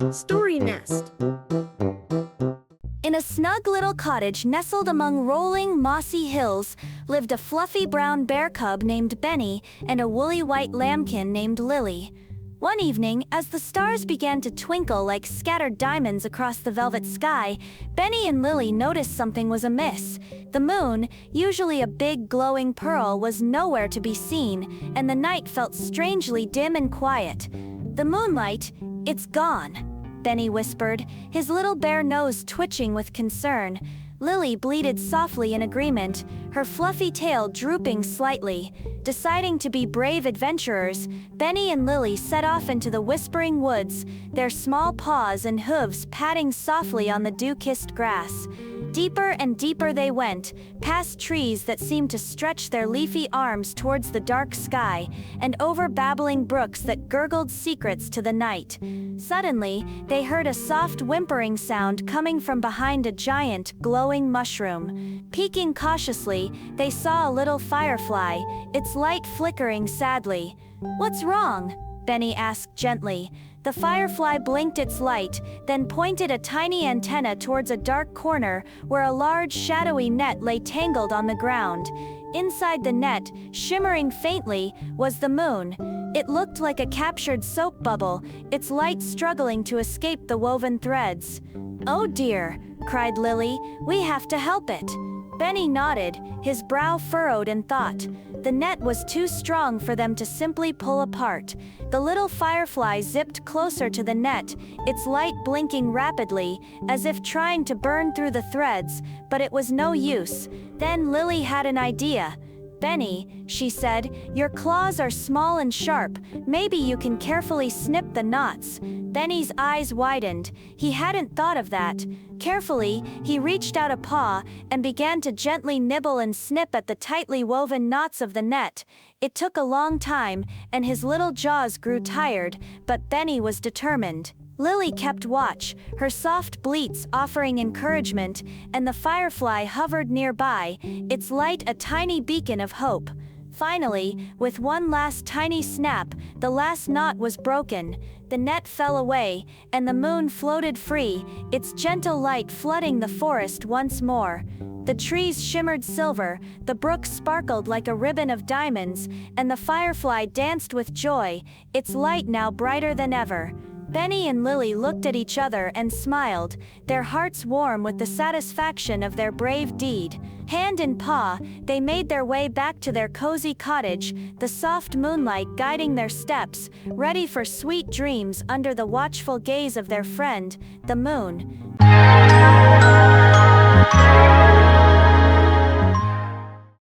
Story Nest. In a snug little cottage nestled among rolling, mossy hills lived a fluffy brown bear cub named Benny and a woolly white lambkin named Lily. One evening, as the stars began to twinkle like scattered diamonds across the velvet sky, Benny and Lily noticed something was amiss. The moon, usually a big glowing pearl, was nowhere to be seen, and the night felt strangely dim and quiet. "The moonlight, it's gone," Benny whispered, his little bare nose twitching with concern. Lily bleated softly in agreement, her fluffy tail drooping slightly. Deciding to be brave adventurers, Benny and Lily set off into the whispering woods, their small paws and hooves patting softly on the dew-kissed grass. Deeper and deeper they went, past trees that seemed to stretch their leafy arms towards the dark sky, and over babbling brooks that gurgled secrets to the night. Suddenly, they heard a soft whimpering sound coming from behind a giant, glowing mushroom. Peeking cautiously, they saw a little firefly, its light flickering sadly. "What's wrong?" Benny asked gently. The firefly blinked its light, then pointed a tiny antenna towards a dark corner where a large shadowy net lay tangled on the ground. Inside the net, shimmering faintly, was the moon. It looked like a captured soap bubble, its light struggling to escape the woven threads. "Oh dear," cried Lily, "we have to help it." Benny nodded, his brow furrowed in thought. The net was too strong for them to simply pull apart. The little firefly zipped closer to the net, its light blinking rapidly, as if trying to burn through the threads, but it was no use. Then Lily had an idea. "Benny," she said, "your claws are small and sharp. Maybe you can carefully snip the knots." Benny's eyes widened. He hadn't thought of that. Carefully, he reached out a paw and began to gently nibble and snip at the tightly woven knots of the net. It took a long time, and his little jaws grew tired, but Benny was determined. Lily kept watch, her soft bleats offering encouragement, and the firefly hovered nearby, its light a tiny beacon of hope. Finally, with one last tiny snap, the last knot was broken. The net fell away, and the moon floated free, its gentle light flooding the forest once more. The trees shimmered silver, the brook sparkled like a ribbon of diamonds, and the firefly danced with joy, its light now brighter than ever. Benny and Lily looked at each other and smiled, their hearts warm with the satisfaction of their brave deed. Hand in paw, they made their way back to their cozy cottage, the soft moonlight guiding their steps, ready for sweet dreams under the watchful gaze of their friend, the moon.